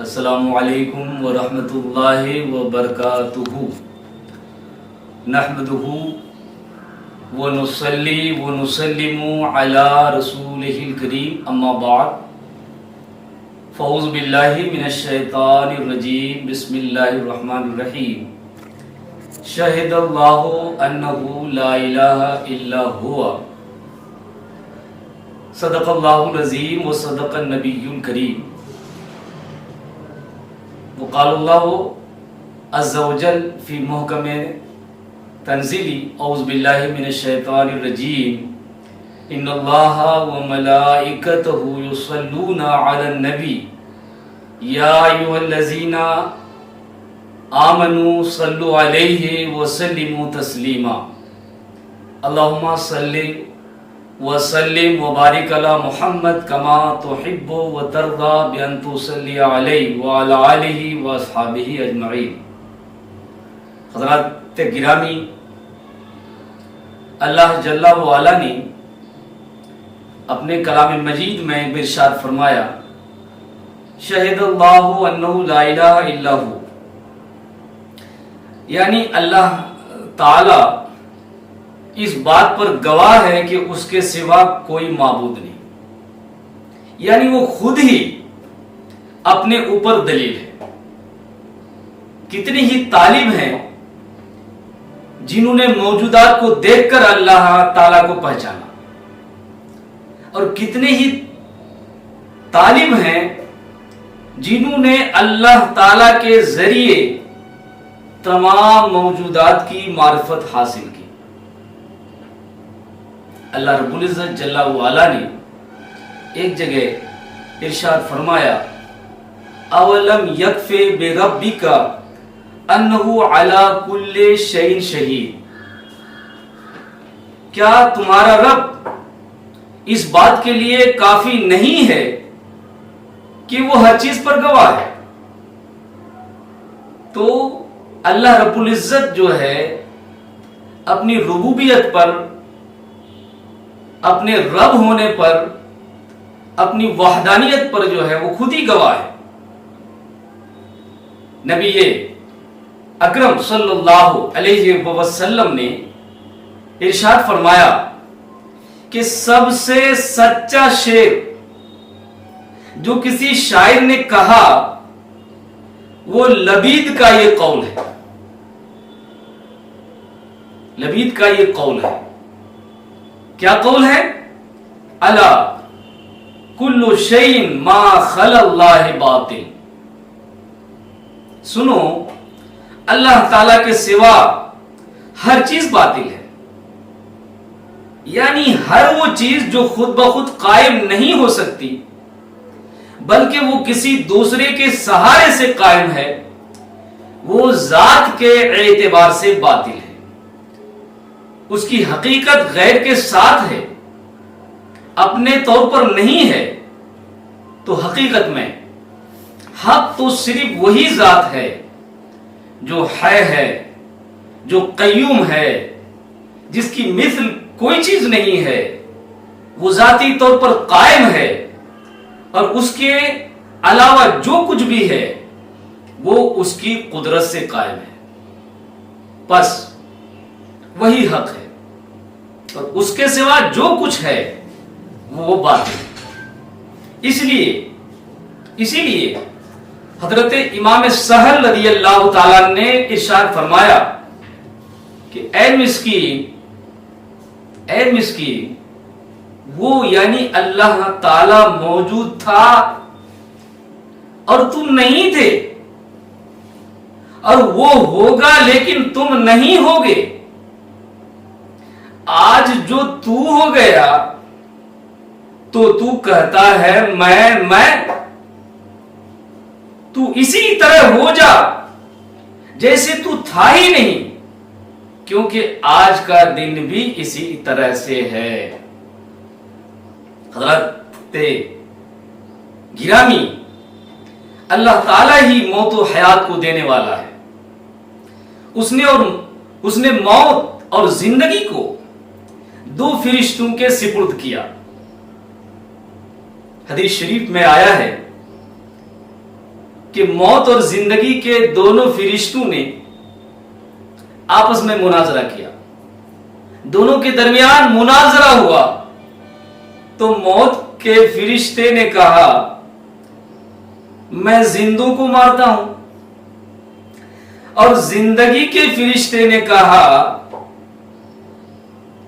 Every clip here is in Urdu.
السلام علیکم ورحمۃ اللہ وبرکاتہ نحمدہ ونصلی ونسلم علی رسولہ الکریم اما بعد فاعوذ باللہ من الشیطان الرجیم بسم اللہ الرحمن الرحیم شہد اللہ انہ لا الہ الا ہوا صدق اللہ العظیم وصدق النبی الکریم وقال اللہ عز وجل فی محکم تنزیلی اعوذ باللہ من الشیطان الرجیم ان اللہ وملائکتہ یصلون علی النبی یا ایھا الذین آمنوا صلوا علیہ وسلموا تسلیما اللہم صلی وسلم وبارک علی محمد کما تحب وترضى بأن تصلی علیہ وعلی آلہ واصحابہ اجمعین۔ حضرات گرامی، اللہ جل وعلا نے اپنے کلام مجید میں ارشاد فرمایا شہد اللہ انہ لا الہ الا ہو، یعنی اللہ تعالی اس بات پر گواہ ہے کہ اس کے سوا کوئی معبود نہیں، یعنی وہ خود ہی اپنے اوپر دلیل ہے۔ کتنی ہی طالب ہیں جنہوں نے موجودات کو دیکھ کر اللہ تعالیٰ کو پہچانا، اور کتنے ہی طالب ہیں جنہوں نے اللہ تعالیٰ کے ذریعے تمام موجودات کی معرفت حاصل کی۔ اللہ رب العزت جل وعلا نے ایک جگہ ارشاد فرمایا اولم یکفی بربک انہ علی کل شیء شہید، کیا تمہارا رب اس بات کے لیے کافی نہیں ہے کہ وہ ہر چیز پر گواہ ہے؟ تو اللہ رب العزت جو ہے اپنی ربوبیت پر، اپنے رب ہونے پر، اپنی وحدانیت پر جو ہے وہ خود ہی گواہ ہے۔ نبی اکرم صلی اللہ علیہ وسلم نے ارشاد فرمایا کہ سب سے سچا شعر جو کسی شاعر نے کہا وہ لبید کا یہ قول ہے، لبید کا یہ قول ہے۔ کیا قول ہے؟ الا کل شیء ما خلا اللہ باطل، سنو اللہ تعالی کے سوا ہر چیز باطل ہے، یعنی ہر وہ چیز جو خود بخود قائم نہیں ہو سکتی بلکہ وہ کسی دوسرے کے سہارے سے قائم ہے، وہ ذات کے اعتبار سے باطل ہے، اس کی حقیقت غیر کے ساتھ ہے، اپنے طور پر نہیں ہے۔ تو حقیقت میں حق تو صرف وہی ذات ہے جو حی ہے، جو قیوم ہے، جس کی مثل کوئی چیز نہیں ہے، وہ ذاتی طور پر قائم ہے، اور اس کے علاوہ جو کچھ بھی ہے وہ اس کی قدرت سے قائم ہے، بس وہی حق ہے، اور اس کے سوا جو کچھ ہے وہ باطل ہے۔ اسی لیے حضرت امام سہل رضی اللہ تعالیٰ نے ارشاد فرمایا کہ اے مسکین، وہ یعنی اللہ تعالی موجود تھا اور تم نہیں تھے، اور وہ ہوگا لیکن تم نہیں ہوگے۔ آج جو تو ہو گیا تو تو کہتا ہے میں تو اسی طرح ہو جا جیسے تو تھا ہی نہیں، کیونکہ آج کا دن بھی اسی طرح سے ہے۔ حضرت گرامی، اللہ تعالیٰ ہی موت و حیات کو دینے والا ہے۔ اس نے موت اور زندگی کو دو فرشتوں کے سپرد کیا۔ حدیث شریف میں آیا ہے کہ موت اور زندگی کے دونوں فرشتوں نے آپس میں مناظرہ کیا، دونوں کے درمیان مناظرہ ہوا، تو موت کے فرشتے نے کہا میں زندوں کو مارتا ہوں، اور زندگی کے فرشتے نے کہا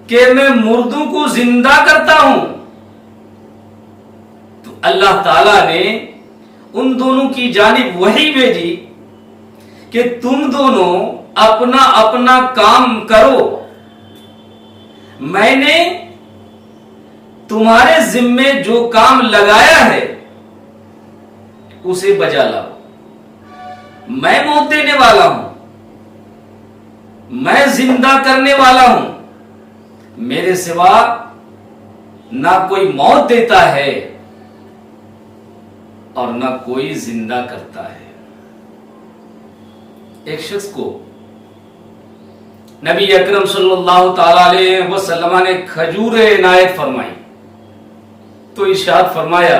کہ میں مردوں کو زندہ کرتا ہوں۔ تو اللہ تعالی نے ان دونوں کی جانب وحی بھیجی کہ تم دونوں اپنا اپنا کام کرو، میں نے تمہارے ذمے جو کام لگایا ہے اسے بجا لاؤ۔ میں موت دینے والا ہوں، میں زندہ کرنے والا ہوں، میرے سوا نہ کوئی موت دیتا ہے اور نہ کوئی زندہ کرتا ہے۔ ایک شخص کو نبی اکرم صلی اللہ تعالی علیہ وسلم نے کھجور عنایت فرمائی تو ارشاد فرمایا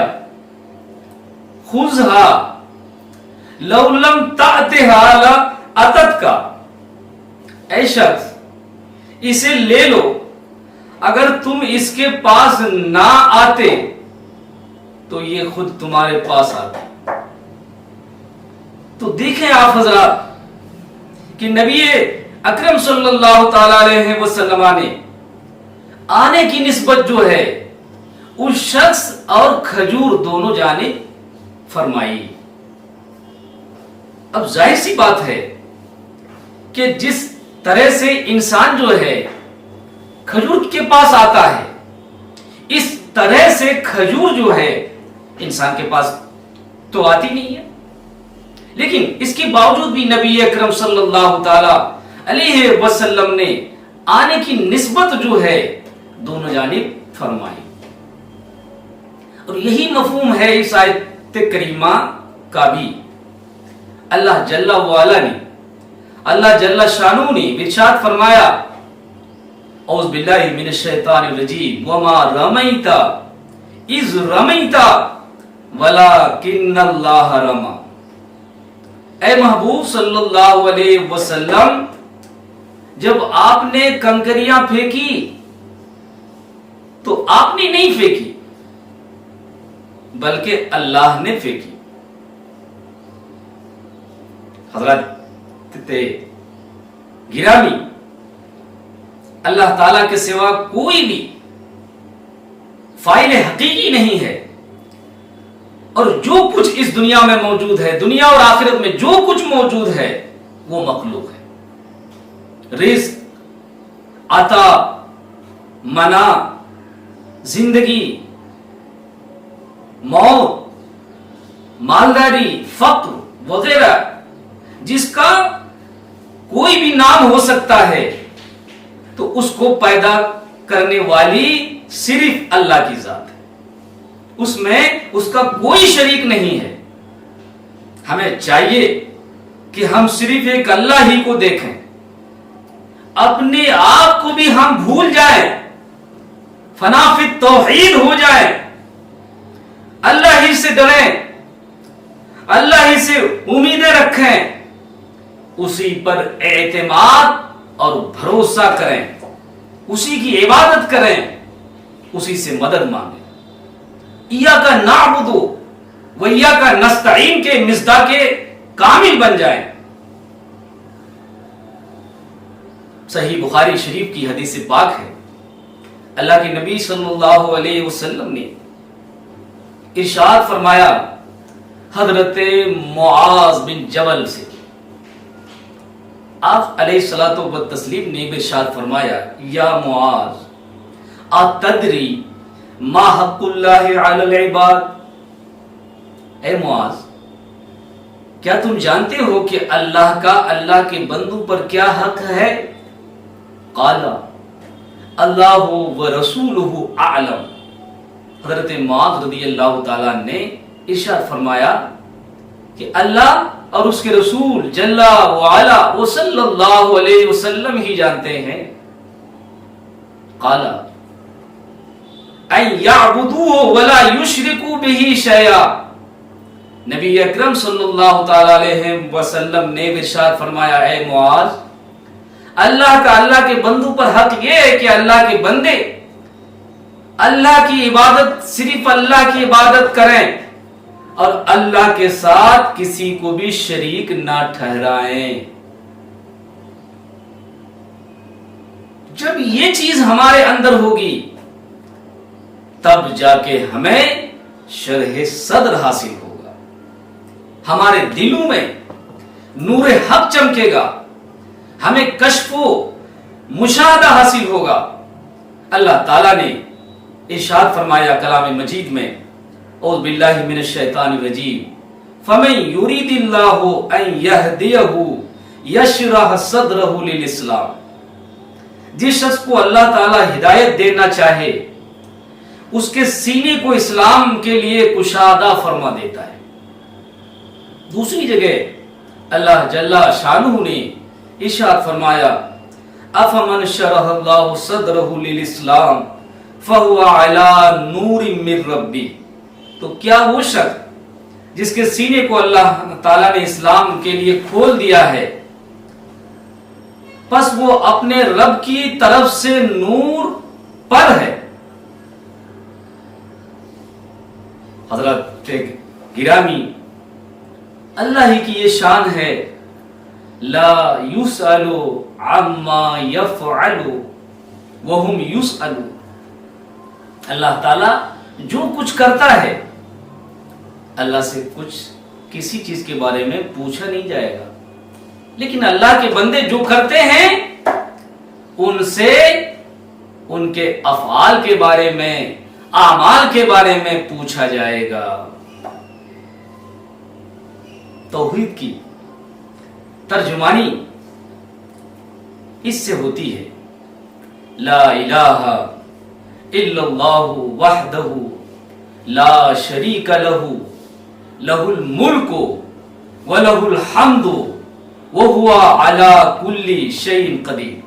خذھا لو لم تأتها لأتتکا، اے شخص اسے لے لو، اگر تم اس کے پاس نہ آتے تو یہ خود تمہارے پاس آتے۔ تو دیکھیں آپ حضرات کہ نبی اکرم صلی اللہ تعالی علیہ وسلم نے آنے کی نسبت جو ہے اس شخص اور کھجور دونوں جانب فرمائی۔ اب ظاہر سی بات ہے کہ جس طرح سے انسان جو ہے کھجور کے پاس آتا ہے، اس طرح سے کھجور جو ہے انسان کے پاس تو آتی نہیں ہے، لیکن اس کے باوجود بھی نبی اکرم صلی اللہ تعالی علیہ وسلم نے آنے کی نسبت جو ہے دونوں جانب فرمائی۔ اور یہی مفہوم ہے اس آیت کریمہ کا بھی۔ اللہ جل وعلا نے، اللہ جل شانہ نے ارشاد فرمایا اعوذ باللہ من الشیطان الرجیم وما رمیت اذ رمیت ولکن اللہ رمی۔ اے محبوب صلی اللہ علیہ وسلم، جب آپ نے کنکریاں پھینکی تو آپ نے نہیں پھینکی بلکہ اللہ نے پھینکی۔ حضرات گرامی، اللہ تعالی کے سوا کوئی بھی فاعل حقیقی نہیں ہے، اور جو کچھ اس دنیا میں موجود ہے، دنیا اور آخرت میں جو کچھ موجود ہے وہ مخلوق ہے۔ رزق، عطا، منع، زندگی، موت، مالداری، فقر وغیرہ، جس کا کوئی بھی نام ہو سکتا ہے، تو اس کو پیدا کرنے والی صرف اللہ کی ذات ہے، اس میں اس کا کوئی شریک نہیں ہے۔ ہمیں چاہیے کہ ہم صرف ایک اللہ ہی کو دیکھیں، اپنے آپ کو بھی ہم بھول جائیں، فنا فی التوحید ہو جائیں، اللہ ہی سے ڈریں، اللہ ہی سے امیدیں رکھیں، اسی پر اعتماد اور بھروسہ کریں، اسی کی عبادت کریں، اسی سے مدد مانگیں۔ ایاک نعبد و ایاک نستعین کے مصداق کامل بن جائیں۔ صحیح بخاری شریف کی حدیث پاک ہے، اللہ کے نبی صلی اللہ علیہ وسلم نے ارشاد فرمایا حضرت معاذ بن جبل سے، آپ علیہ الصلوۃ والتسلیم نے ارشاد فرمایا یا معاذ اتدری ما حق اللہ علی العباد، اے معاذ کیا تم جانتے ہو کہ اللہ کا اللہ کے بندوں پر کیا حق ہے؟ قال اللہ ورسولہ اعلم، حضرت معاذ رضی اللہ تعالیٰ نے ارشاد فرمایا کہ اللہ اور اس کے رسول جل وعلا وہ صلی اللہ علیہ وسلم ہی جانتے ہیں۔ قال ان یعبدوہ ولا یشرکوا بہ شیئا، نبی اکرم صلی اللہ تعالی علیہ وسلم نے ارشاد فرمایا، اے معاذ، اللہ کے بندوں پر حق یہ ہے کہ اللہ کے بندے اللہ کی عبادت، صرف اللہ کی عبادت کریں اور اللہ کے ساتھ کسی کو بھی شریک نہ ٹھہرائیں۔ جب یہ چیز ہمارے اندر ہوگی تب جا کے ہمیں شرح صدر حاصل ہوگا، ہمارے دلوں میں نور حق چمکے گا، ہمیں کشف و مشاہدہ حاصل ہوگا۔ اللہ تعالیٰ نے ارشاد فرمایا کلام مجید میں، اعوذ باللہ من الشیطان الرجیم، فَمَن يُرِيدِ اللَّهُ أَن يَهْدِيَهُ يَشْرَحْ صَدْرَهُ لِلْإِسْلَامِ، جس شخص کو اللہ تعالیٰ ہدایت دینا چاہے اس کے سینے کو اسلام کے لیے کشادہ فرما دیتا ہے۔ دوسری جگہ اللہ جل شانہ نے ارشاد فرمایا، أَفَمَنْ شَرَحَ اللَّهُ صَدْرَهُ لِلْإِسْلَامِ فَهُوَ عَلَى نُورٍ مِّن رَّبِّهِ، تو کیا وہ شخص جس کے سینے کو اللہ تعالیٰ نے اسلام کے لیے کھول دیا ہے، پس وہ اپنے رب کی طرف سے نور پر ہے۔ حضرت گرامی، اللہ ہی کی یہ شان ہے، لا يسأل عما يفعل وهم يسألون، اللہ تعالیٰ جو کچھ کرتا ہے اللہ سے کسی چیز کے بارے میں پوچھا نہیں جائے گا، لیکن اللہ کے بندے جو کرتے ہیں ان سے ان کے افعال کے بارے میں، اعمال کے بارے میں پوچھا جائے گا۔ توحید کی ترجمانی اس سے ہوتی ہے، لا الہ الا اللہ وحدہ لا شریک لہ، لہ الملک ولہ الحمد وَهُوَ عَلَى كُلِّ شَيْءٍ قَدِيرٌ۔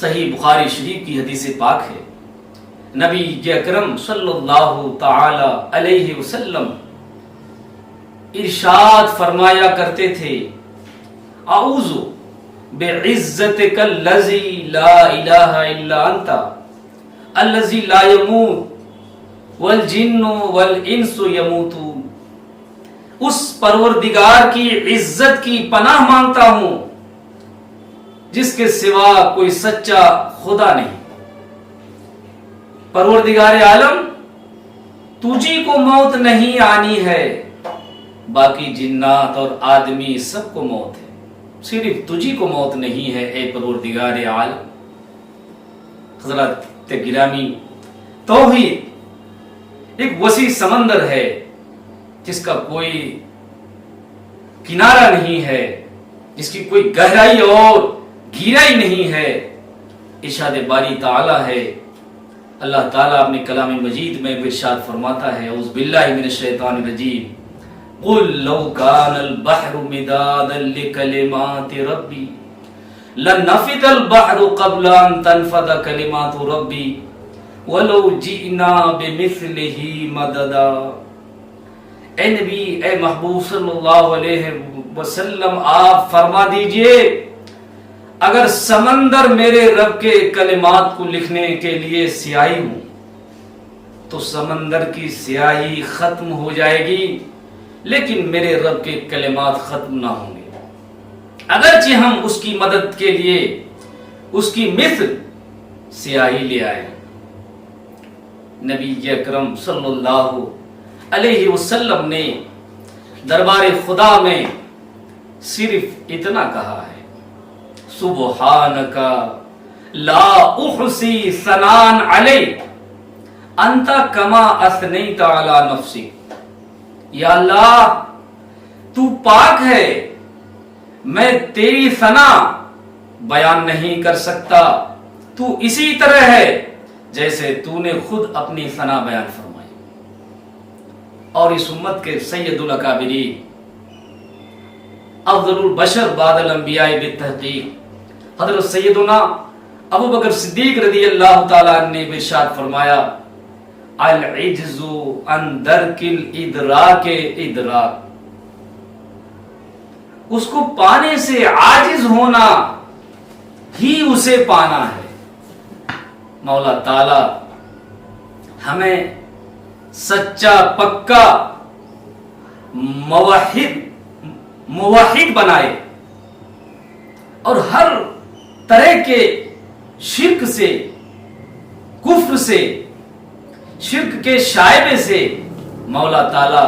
صحیح بخاری شریف کی حدیث پاک ہے، نبی اکرم صلی اللہ تعالی علیہ وسلم ارشاد فرمایا کرتے تھے، اعوذ بعزتک الذی لا الہ الا انت الذی لا يموت والجن والانس يموتون، اس پروردگار کی عزت کی پناہ مانگتا ہوں جس کے سوا کوئی سچا خدا نہیں۔ پروردگار عالم، تجھی کو موت نہیں آنی ہے، باقی جنات اور آدمی سب کو موت ہے، صرف تجھی کو موت نہیں ہے اے پروردگار عالم۔ حضرات گرامی، توحید ایک وسیع سمندر ہے جس کا کوئی کنارہ نہیں ہے، جس کی کوئی گہرائی اور گہرائی نہیں ہے۔ ارشاد باری تعالی ہے، اللہ تعالیٰ اپنے کلام مجید میں ارشاد فرماتا ہے، اعوذ باللہ من الشیطان الرجیم، قل لو کان البحر مدادا لکلمات ربی لنفد البحر قبل ان تنفد کلمات ربی ولو جئنا بمثلہ مددا۔ اے نبی، اے محبوب صلی اللہ علیہ وسلم، آپ فرما دیجئے اگر سمندر میرے رب کے کلمات کو لکھنے کے لیے سیاہی ہوں تو سمندر کی سیاہی ختم ہو جائے گی، لیکن میرے رب کے کلمات ختم نہ ہوں گے، اگرچہ ہم اس کی مدد کے لیے اس کی مثل سیاہی لے آئے۔ نبی اکرم صلی اللہ علیہ وسلم نے دربار خدا میں صرف اتنا کہا ہے، سبحانک لا احصی ثناء علیک انت کما اثنیت علی نفسک، یا اللہ تو پاک ہے، میں تیری ثنا بیان نہیں کر سکتا، تو اسی طرح ہے جیسے تو نے خود اپنی ثنا بیان فرمائی۔ اور اس امت کے سید الاکابرین، افضل البشر بعد الانبیاء بالتحقیق، حضرت سیدنا ابو بکر صدیق رضی اللہ تعالیٰ عنہ نے ارشاد فرمایا، العجز عن درک الادراک ادراک، اس کو پانے سے عاجز ہونا ہی اسے پانا ہے۔ مولا تعالی ہمیں سچا پکا موحد بنائے اور ہر طرح کے شرک سے، کفر سے، شرک کے شائبے سے مولا تعالی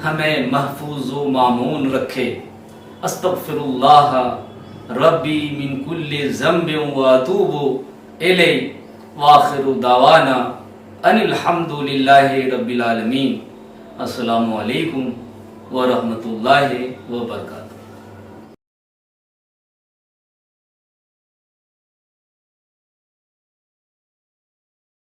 ہمیں محفوظ و مامون رکھے۔ استغفر اللہ ربی من کل ذنب واتوب الیہ، وآخر دعوانا ان الحمد للہ رب العالمین۔ السلام علیکم ورحمۃ اللہ وبرکاتہ۔